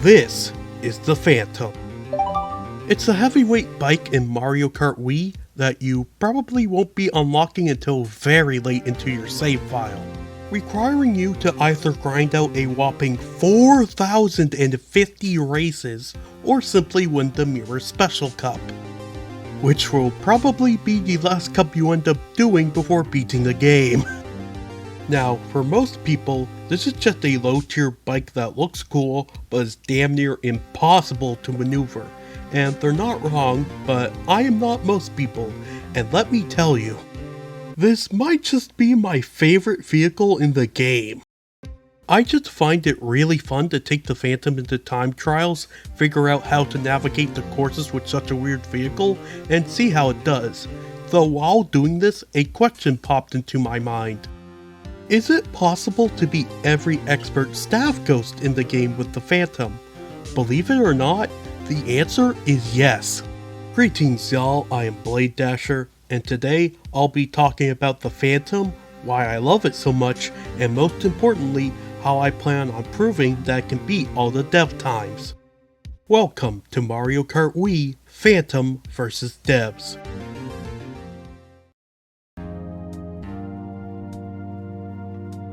This is the Phantom. It's a heavyweight bike in Mario Kart Wii that you probably won't be unlocking until very late into your save file, requiring you to either grind out a whopping 4,050 races or simply win the Mirror Special Cup, which will probably be the last cup you end up doing before beating the game. Now, for most people, this is just a low-tier bike that looks cool, but is damn near impossible to maneuver. And they're not wrong, but I am not most people, and let me tell you, this might just be my favorite vehicle in the game. I just find it really fun to take the Phantom into time trials, figure out how to navigate the courses with such a weird vehicle, and see how it does. Though while doing this, a question popped into my mind. Is it possible to beat every expert staff ghost in the game with the Phantom? Believe it or not, the answer is yes. Greetings y'all, I am Blade Dasher, and today I'll be talking about the Phantom, why I love it so much, and most importantly, how I plan on proving that it can beat all the dev times. Welcome to Mario Kart Wii Phantom vs Devs.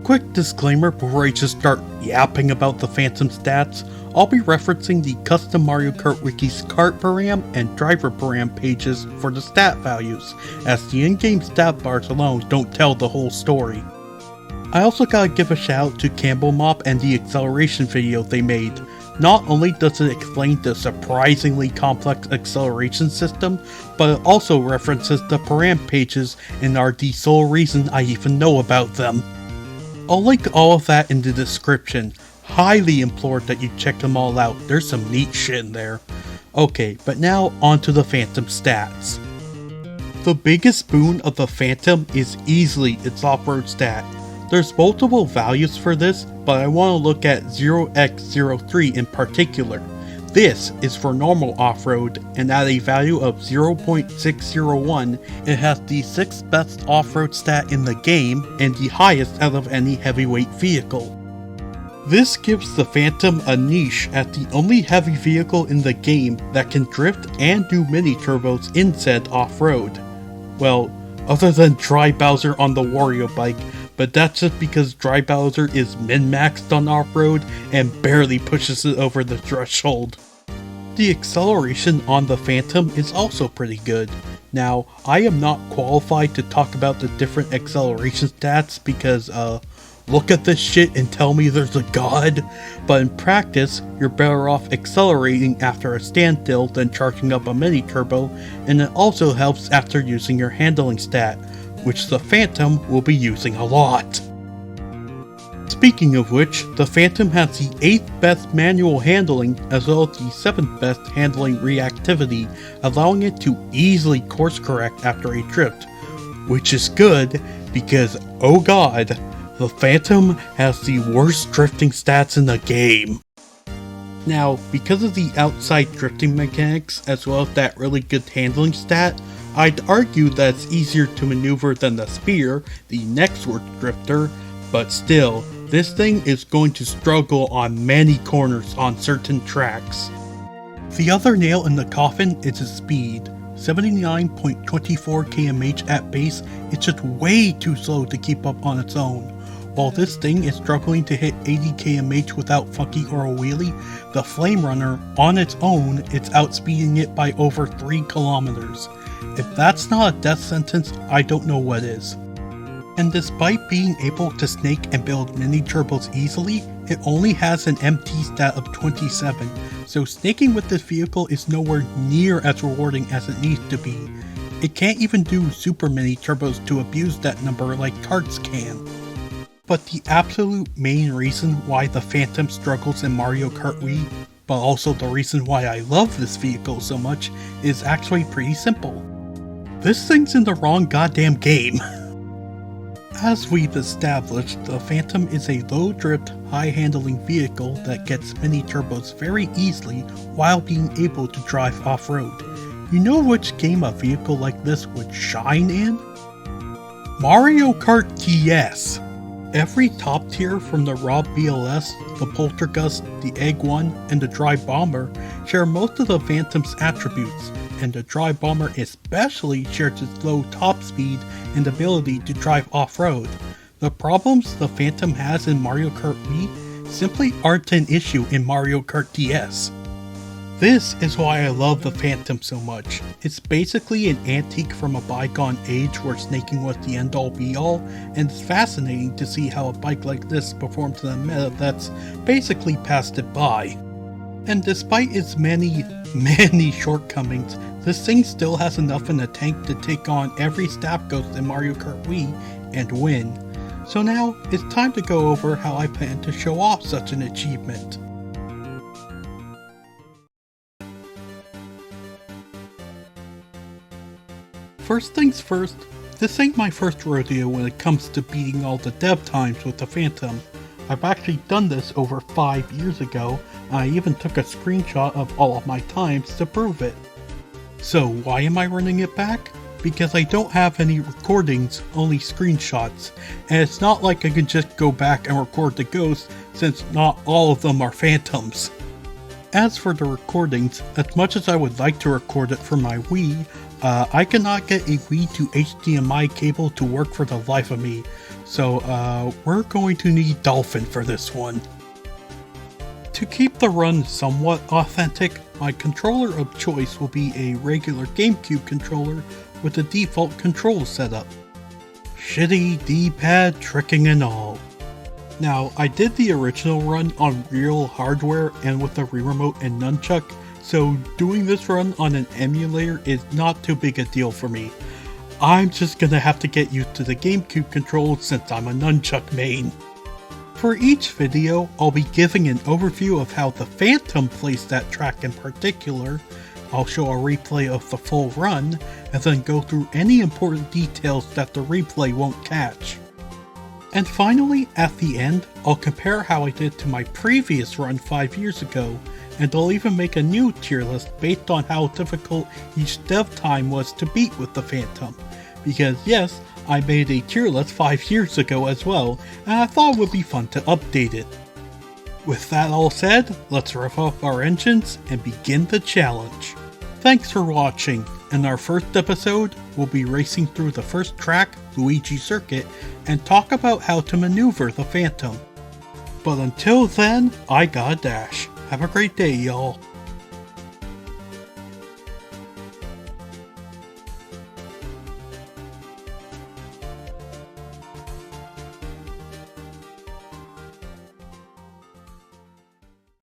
Quick disclaimer before I just start yapping about the Phantom stats, I'll be referencing the custom Mario Kart Wiki's Kart Param and Driver Param pages for the stat values, as the in-game stat bars alone don't tell the whole story. I also gotta give a shout out to Campbell and the acceleration video they made. Not only does it explain the surprisingly complex acceleration system, but it also references the Param pages and are the sole reason I even know about them. I'll link all of that in the description. Highly implore that you check them all out, there's some neat shit in there. Okay, but now onto the Phantom stats. The biggest boon of the Phantom is easily its off-road stat. There's multiple values for this, but I want to look at 0x03 in particular. This is for normal off-road, and at a value of 0.601, it has the 6th best off-road stat in the game, and the highest out of any heavyweight vehicle. This gives the Phantom a niche as the only heavy vehicle in the game that can drift and do mini-turbos in said off-road. Well, other than Dry Bowser on the Wario bike, but that's just because Dry Bowser is min-maxed on off-road and barely pushes it over the threshold. The acceleration on the Phantom is also pretty good. Now, I am not qualified to talk about the different acceleration stats because, look at this shit and tell me there's a god, but in practice, you're better off accelerating after a standstill than charging up a mini-turbo, and it also helps after using your handling stat, which the Phantom will be using a lot. Speaking of which, the Phantom has the 8th best manual handling as well as the 7th best handling reactivity, allowing it to easily course correct after a drift, which is good because, oh god, the Phantom has the worst drifting stats in the game. Now, because of the outside drifting mechanics as well as that really good handling stat, I'd argue that it's easier to maneuver than the Spear, the next worst drifter, but still, this thing is going to struggle on many corners on certain tracks. The other nail in the coffin is its speed. 79.24 km/h at base is just way too slow to keep up on its own. While this thing is struggling to hit 80 km/h without funky or a wheelie, the Flame Runner, on its own, is outspeeding it by over 3 kilometers. If that's not a death sentence, I don't know what is. And despite being able to snake and build mini-turbos easily, it only has an MT stat of 27, so snaking with this vehicle is nowhere near as rewarding as it needs to be. It can't even do super mini-turbos to abuse that number like karts can. But the absolute main reason why the Phantom struggles in Mario Kart Wii, but also the reason why I love this vehicle so much, is actually pretty simple. This thing's in the wrong goddamn game. As we've established, the Phantom is a low-drift, high-handling vehicle that gets mini-turbos very easily while being able to drive off-road. You know which game a vehicle like this would shine in? Mario Kart TS! Every top tier from the Raw BLS, the Poltergust, the Egg One, and the Dry Bomber share most of the Phantom's attributes, and the Dry Bomber especially shares its low top speed and ability to drive off-road. The problems the Phantom has in Mario Kart Wii simply aren't an issue in Mario Kart DS. This is why I love the Phantom so much. It's basically an antique from a bygone age where snaking was the end-all be-all, and it's fascinating to see how a bike like this performs in a meta that's basically passed it by. And despite its many shortcomings, this thing still has enough in the tank to take on every staff ghost in Mario Kart Wii and win. So now, it's time to go over how I plan to show off such an achievement. First things first, this ain't my first rodeo when it comes to beating all the dev times with the Phantom. I've actually done this over 5 years ago, and I even took a screenshot of all of my times to prove it. So why am I running it back? Because I don't have any recordings, only screenshots, and it's not like I can just go back and record the ghosts since not all of them are Phantoms. As for the recordings, as much as I would like to record it for my Wii, I cannot get a Wii to HDMI cable to work for the life of me, so we're going to need Dolphin for this one. To keep the run somewhat authentic, my controller of choice will be a regular GameCube controller with the default control setup. Shitty D-pad tricking and all. Now, I did the original run on real hardware and with a Wii remote and nunchuck, so doing this run on an emulator is not too big a deal for me. I'm just gonna have to get used to the GameCube controls since I'm a nunchuck main. For each video, I'll be giving an overview of how the Phantom plays that track in particular. I'll show a replay of the full run, and then go through any important details that the replay won't catch. And finally, at the end, I'll compare how I did to my previous run 5 years ago, and I'll even make a new tier list based on how difficult each dev time was to beat with the Phantom. Because yes, I made a tier list 5 years ago as well, and I thought it would be fun to update it. With that all said, let's rev up our engines and begin the challenge. Thanks for watching. In our first episode, we'll be racing through the first track, Luigi Circuit, and talk about how to maneuver the Phantom. But until then, I gotta dash. Have a great day, y'all.